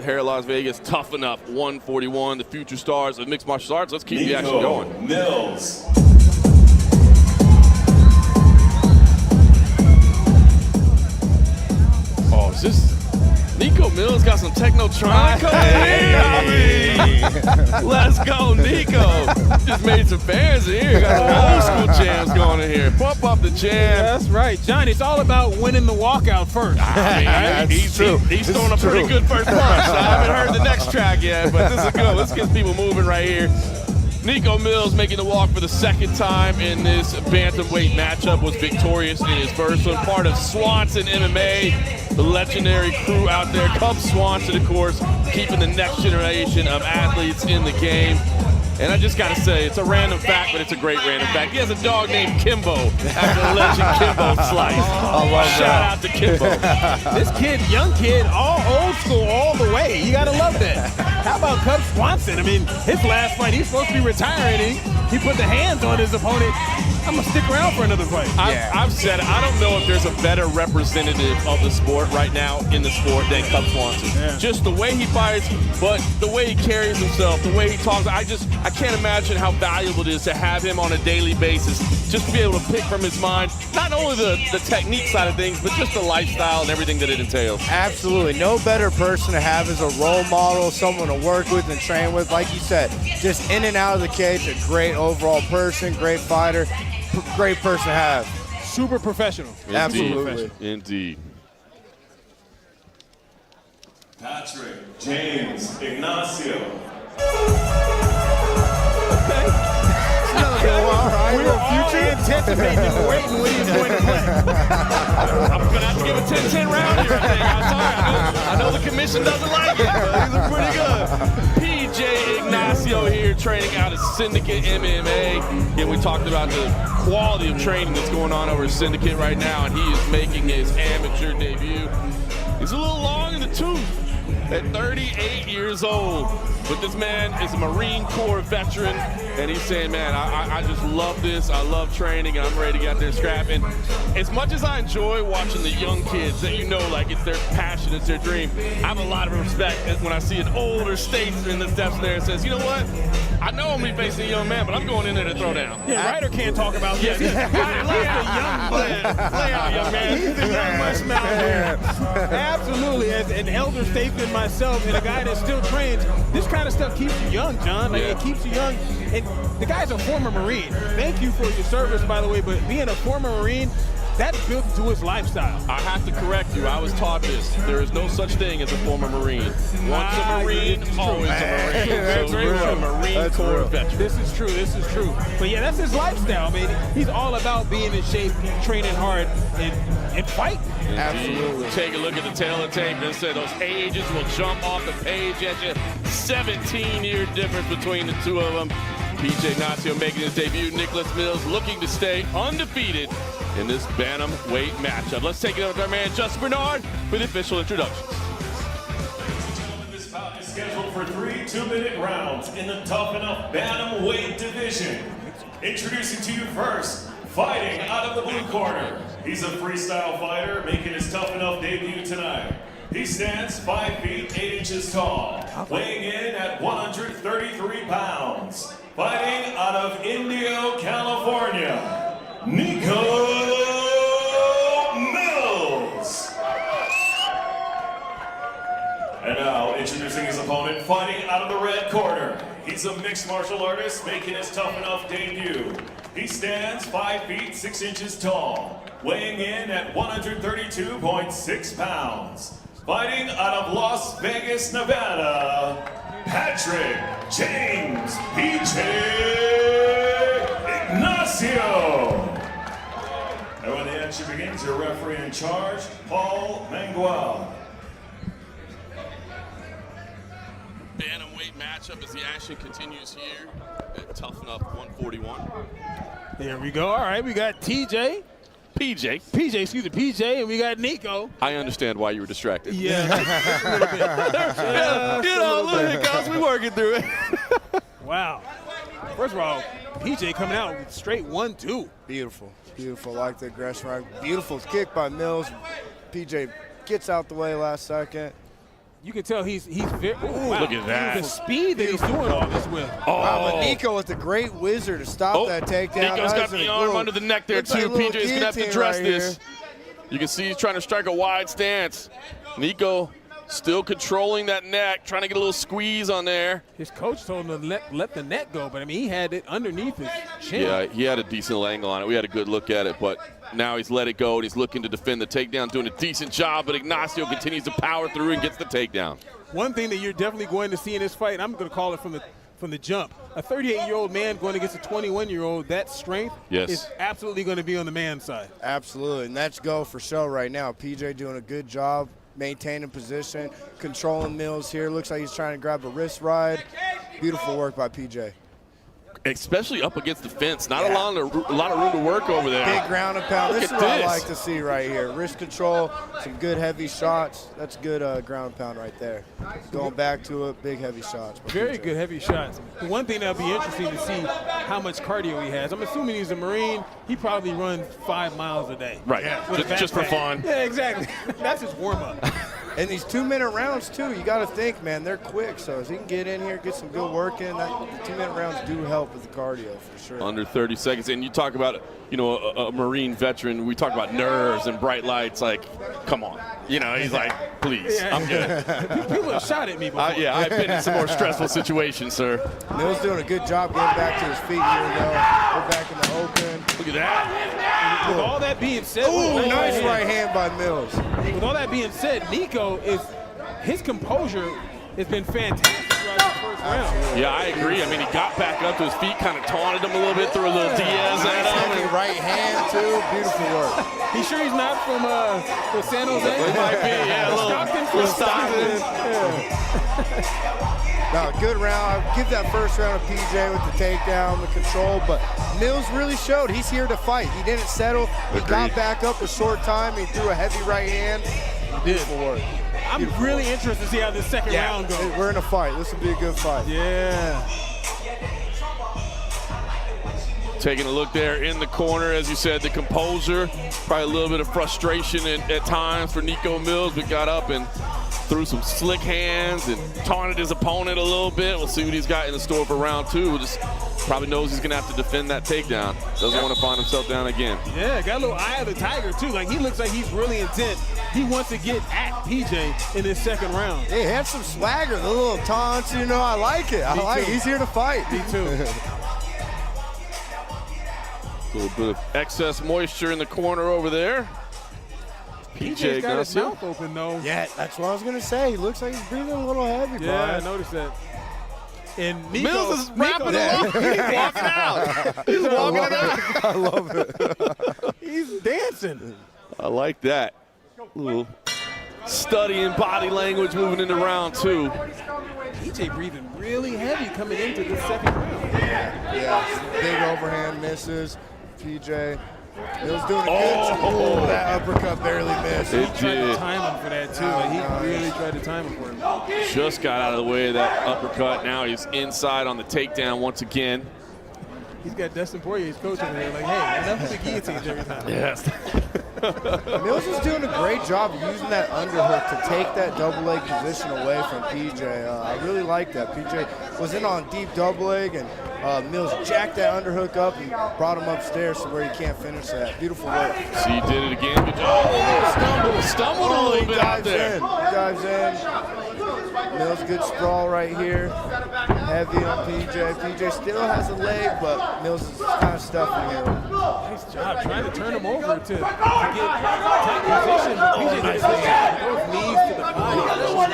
Here, Las Vegas, Tuff-N-Uff 141, the future stars of mixed martial arts. Let's keep the action going. Mills. Oh, is this Niko Mills got some technotronic Let's go, Niko. Just made some fans in here. Got some old school jams going in here. Pump up the jam. That's right, John. It's all about winning the walkout first. I mean, he's throwing a pretty good first punch. I haven't heard the next track yet, but this is good. Let's get people moving right here. Niko Mills making the walk for the second time in this bantamweight matchup, was victorious in his first one. Part of Swanson MMA, the legendary crew out there. Cub Swanson, of course, keeping the next generation of athletes in the game. And I just got to say, it's a random fact, but it's a great random fact. He has a dog named Kimbo, after the legend Kimbo Slice. Shout out to Kimbo. This kid, young kid, all old school all the way. You got to love that. How about Cub Swanson? I mean, his last fight, he's supposed to be retiring. He put the hands on his opponent. I'm going to stick around for another fight. I've said it. I don't know if there's a better representative of the sport right now in the sport than Cub Swanson. Yeah. Just the way he fights, but the way he carries himself, the way he talks. I can't imagine how valuable it is to have him on a daily basis, just to be able to pick from his mind, not only the technique side of things, but just the lifestyle and everything that it entails. Absolutely. No better person to have as a role model, someone to work with and train with. Like you said, just in and out of the cage, a great overall person, great fighter, great person to have. Super professional. Indeed. Absolutely. Indeed. Patrick, James, Ignacio. We're future anticipating, waiting when he's going to play. I'm going to have to give a 10-10 round here, I think. I'm sorry. I know the commission doesn't like it, but these are pretty good. PJ Ignacio here training out of Syndicate MMA. Again, we talked about the quality of training that's going on over at Syndicate right now, and he is making his amateur debut. He's a little long in the tooth at 38 years old. But this man is a Marine Corps veteran, and he's saying, man, I just love this. I love training, and I'm ready to get out there and scrap. And as much as I enjoy watching the young kids that like it's their passion, it's their dream, I have a lot of respect when I see an older statesman that steps in there and says, you know what? I know I'm going to be facing a young man, but I'm going in there to throw down. Yeah, Ryder can't talk about this. Lay out, young man. He's a young mushmouth here. Absolutely. As an elder statesman myself and a guy that still trains, this kind of stuff keeps you young, John. Like, it keeps you young. And the guy's a former Marine. Thank you for your service, by the way, but being a former Marine, that's built into his lifestyle. I have to correct you. I was taught this. There is no such thing as a former Marine. Once a Marine, always a Marine. That's so you're a Marine Corps veteran. This is true. This is true. But yeah, that's his lifestyle, man. He's all about being in shape, training hard, and fighting. Absolutely. Take a look at the tail of the tape and say those ages will jump off the page at you. 17-year difference between the two of them. PJ Ignacio making his debut. Niko Mills looking to stay undefeated in this bantamweight matchup. Let's take it over to our man, Justin Bernard, for the official introductions. This bout is scheduled for 3 2-minute rounds in the Tuff-N-Uff bantamweight division. Introducing to you first, fighting out of the blue corner. He's a freestyle fighter making his Tuff-N-Uff debut tonight. He stands 5 feet 8 inches tall, weighing in at 133 pounds. Fighting out of Indio, California, Niko Mills. And now introducing his opponent, fighting out of the red corner. He's a mixed martial artist making his Tuff-N-Uff debut. He stands 5 feet 6 inches tall, weighing in at 132.6 pounds. Fighting out of Las Vegas, Nevada, Patrick James PJ Ignacio. And when the action begins, your referee in charge, Paul Mangual. Bantamweight matchup as the action continues here at Tuff-N-Uff 141. There we go. All right, we got PJ, and we got Niko. I understand why you were distracted. Yeah, a little bit. Look at guys, we working through it. Wow. First of all, PJ coming out with straight 1-2. Beautiful. Beautiful. Like the aggression. Right? Beautiful kick by Mills. PJ gets out the way last second. You can tell he's very. Wow. Look at that. The speed that he's doing all this with. Wow, but Niko with the great wizard to stop that takedown. Niko's got the arm under the neck there, too. Like PJ's going to have to address right this. Here. You can see he's trying to strike a wide stance. Niko still controlling that neck, trying to get a little squeeze on there. His coach told him to let the neck go, but I mean, he had it underneath his chin. Yeah, he had a decent angle on it. We had a good look at it, but now he's let it go, and he's looking to defend the takedown, doing a decent job, but Ignacio continues to power through and gets the takedown. One thing that you're definitely going to see in this fight, I'm going to call it from the jump. A 38-year-old man going against a 21-year-old, that strength is absolutely going to be on the man's side. Absolutely, and that's go for show right now. PJ doing a good job maintaining position, controlling Mills here. Looks like he's trying to grab a wrist ride. Beautiful work by PJ. Especially up against the fence. Not a lot of room to work over there. Big ground and pound. Look This is at what I this. like to see right here. Wrist control, some good heavy shots. That's good ground and pound right there. Going back to it, big heavy shots. Very good heavy shots. The one thing that'll be interesting to see how much cardio he has. I'm assuming he's a Marine. He probably runs 5 miles a day. Right, just for fun. Yeah, exactly. That's his warm-up. And these 2-minute rounds, too, you got to think, man, they're quick. So as he can get in here, get some good work in, that 2-minute rounds do help with the cardio for sure. Under 30 seconds. And you talk about, you know, a Marine veteran. We talk about nerves and bright lights. Like, come on. You know, he's like, please, I'm good. People have shot at me before. Yeah, I've been in some more stressful situations, sir. Mills doing a good job getting back to his feet here, though. We're back in the open. Look at that. With all that being said, Nice right hand by Mills. With all that being said, Niko his composure has been fantastic throughout the first round. Yeah, I agree. I mean, he got back up to his feet, kind of taunted him a little bit, threw a little Diaz at him. Nice right hand, too. Beautiful work. He sure he's not from San Jose? It might be, yeah. Stockton. No, good round. I'll give that first round to PJ with the takedown, the control, but Mills really showed he's here to fight. He didn't settle. He got back up a short time. He threw a heavy right hand. Beautiful work. I'm really interested to see how this second round goes. We're in a fight. This will be a good fight. Yeah. Taking a look there in the corner, as you said, the composure, probably a little bit of frustration at times for Niko Mills, but got up and threw some slick hands and taunted his opponent a little bit. We'll see what he's got in the store for round 2. Just probably knows he's going to have to defend that takedown. Doesn't want to find himself down again. Yeah, got a little eye of the tiger, too. Like, he looks like he's really intent. He wants to get at PJ in this second round. Yeah, he had some swagger, the little taunts, you know, I like it. I like it. He's here to fight. Me too. A little bit of excess moisture in the corner over there. PJ's got his mouth open, though. Yeah, that's what I was going to say. He looks like he's breathing a little heavy, Yeah, Brian. I noticed that. And Niko, Mills is wrapping it up. He's walking out. He's walking it out. I love it. He's dancing. I like that. Little studying body language moving into round 2. PJ breathing really heavy coming into the second round. Yeah, big overhand misses. PJ. Mills doing a good job. Oh, that uppercut barely missed. It Tried to did. time him for that, too. Like, he really tried to time him for him. Just got out of the way of that uppercut. Now he's inside on the takedown once again. He's got Dustin Poirier's coach over there like, hey, enough of the guillotines every time. Yes. Mills is doing a great job using that underhook to take that double leg position away from PJ. I really like that. PJ was in on deep double leg, and Mills jacked that underhook up and brought him upstairs to where he can't finish that. Beautiful work. See, he did it again. Good job. Stumbled a little bit out there. He dives in. Mills, good sprawl right here. Heavy on PJ. PJ still has a leg, but Mills is kind of stuffing him. Nice job trying to turn him over to get tight position. But PJ just those knees to the body. When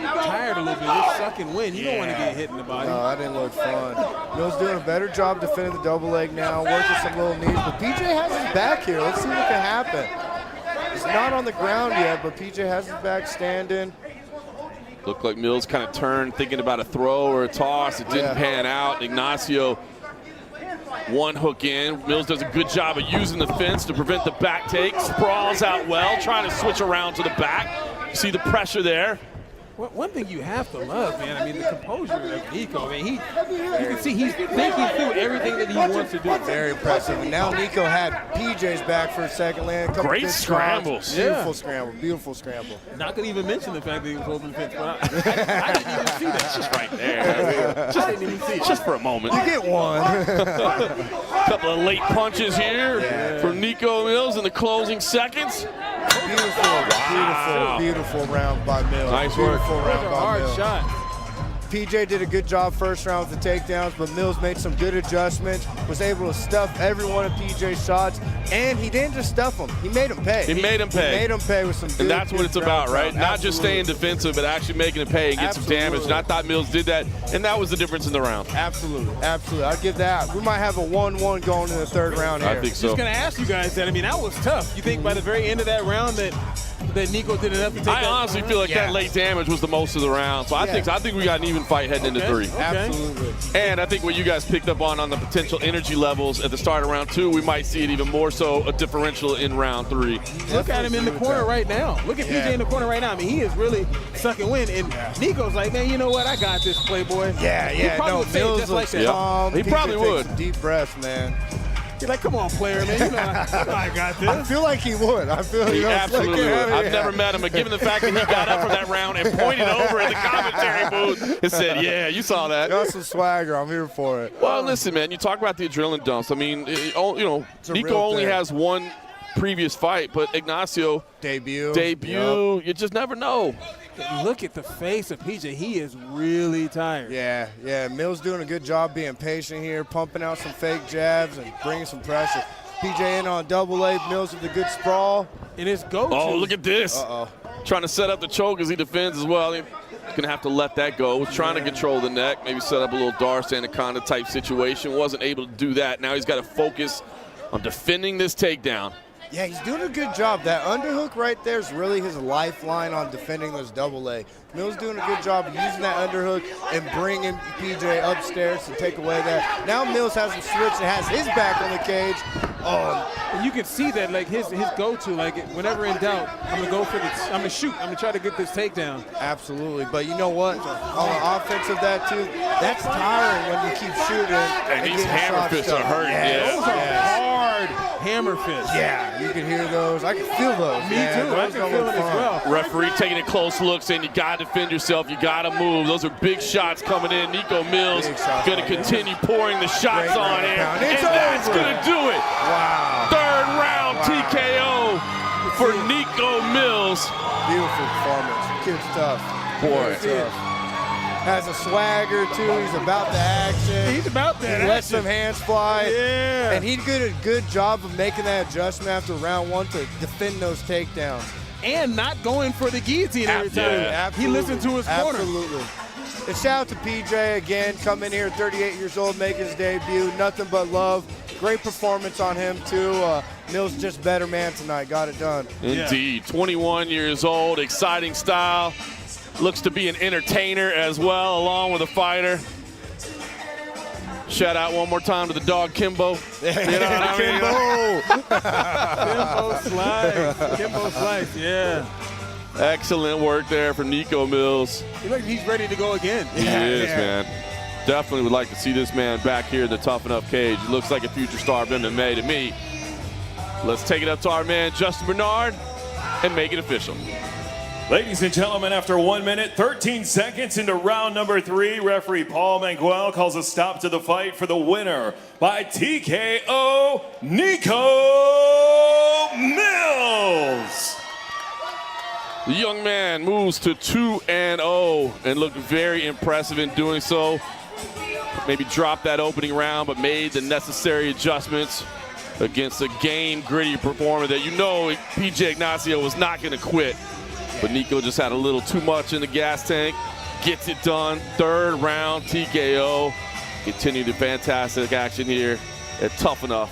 you're tired a little bit, you're sucking wind. You don't want to get hit in the body. No, that didn't look fun. Mills doing a better job defending the double leg now, working some little knees, but PJ has his back here. Let's see what can happen. He's not on the ground yet, but PJ has his back standing. Looked like Mills kind of turned, thinking about a throw or a toss. It didn't pan out. Ignacio, one hook in. Mills does a good job of using the fence to prevent the back take. Sprawls out well, trying to switch around to the back. You see the pressure there. One thing you have to love, man, I mean, the composure of Niko, man, you can see he's thinking through everything that he wants to do. Very impressive. And now Niko had PJ's back for a second land. Great scrambles. Beautiful scramble, beautiful scramble. Not going to even mention the fact that he was holding the fence, but I didn't even see that. Just right there. Just didn't even see it. Just for a moment. You get one. Couple of late punches here from Niko Mills in the closing seconds. Beautiful round by Mills. Nice work. Beautiful round by Hard Mills. shot. PJ did a good job first round with the takedowns, but Mills made some good adjustments, was able to stuff every one of PJ's shots, and he didn't just stuff them, he made them pay. He made them pay. He made them pay with some good, and that's what it's about, right? Not just staying Absolutely. defensive, but actually making it pay and get some damage. And I thought Mills did that, and that was the difference in the round. Absolutely, absolutely. I'd give that. We might have a 1-1 going in the third round here. I think so. Just going to ask you guys that. I mean, that was tough. You think by the very end of that round that Niko did enough to take I that? honestly feel like that late damage was the most of the round. So I think we got an even fight heading into 3. Okay. Absolutely. And I think what you guys picked up on the potential energy levels at the start of round 2, we might see it even more so a differential in round 3. Look at him in the corner right now. Look at PJ in the corner right now. I mean, he is really sucking wind. And Niko's like, man, you know what? I got this, Playboy. Yeah. He probably would say it just like that. Calm. He probably takes would. some deep breaths, man. He's like, come on, player, man. You know I got this. I feel like he would. I feel He absolutely would. I've yeah. never met him, but given the fact that he got up from that round and pointed over in the commentary booth and said, yeah, you saw that. Got some swagger. I'm here for it. Well, listen, man, you talk about the adrenaline dumps. I mean, Niko real only thing. has one previous fight, but Ignacio Debut. Yep. You just never know. Look at the face of PJ. He is really tired. Yeah. Mills doing a good job being patient here, pumping out some fake jabs and bringing some pressure. PJ in on double A. Mills with a good sprawl. And his go-to. Oh, look at this. Uh-oh. Trying to set up the choke as he defends as well. He's going to have to let that go. Was trying to control the neck, maybe set up a little Darce Anaconda type situation. Wasn't able to do that. Now he's got to focus on defending this takedown. Yeah, he's doing a good job. That underhook right there is really his lifeline on defending this double A. Mills doing a good job using that underhook and bringing PJ upstairs to take away that. Now Mills has him switched and has his back on the cage. Oh, and you can see that, like, his go-to, like, whenever in doubt, I'm going to go for this. I'm going to shoot. I'm going to try to get this takedown. absolutely. But you know what? On the offense of that, too, that's tiring when you keep shooting. And these getting hammer shots fists done. are hurting. Those are hard hammer fists. Yeah, you can hear those. I can feel those. Me man. too. I Those can don't feel look it as fun. well. Referee taking a close look, saying you got to defend yourself, you got to move. Those are big shots coming in. Niko Mills Big shots going to coming in. continue pouring the shots Great on round in, pound. and It's that's over. going to do it. Wow. Third round TKO for Niko Mills. Beautiful performance. Kid's tough. Boy. Kid's tough. Has a swagger, too. He's about the action. He's about that He lets action. some hands fly. Yeah. And he did a good job of making that adjustment after round 1 to defend those takedowns. And not going for the guillotine every time. Yeah. He listened to his corner. Absolutely. And shout out to PJ again, coming here, 38 years old, making his debut. Nothing but love. Great performance on him, too. Mills just better man tonight. Got it done. Indeed. 21 years old, exciting style. Looks to be an entertainer as well, along with a fighter. Shout out one more time to the dog Kimbo. You know what I mean? Kimbo Slice, yeah. Excellent work there from Niko Mills. He's ready to go again. He is, man. Definitely would like to see this man back here in the Tuff-N-Uff cage. He looks like a future star of MMA to me. Let's take it up to our man, Justin Bernard, and make it official. Ladies and gentlemen, after 1 minute, 13 seconds into round number 3, referee Paul Manguel calls a stop to the fight for the winner by TKO, Niko Mills. The young man moves to 2-0 and looked very impressive in doing so. Maybe dropped that opening round, but made the necessary adjustments against a game, gritty performer that PJ Ignacio was not going to quit. But Niko just had a little too much in the gas tank. Gets it done. Third round TKO. Continue the fantastic action here at Tuff-N-Uff.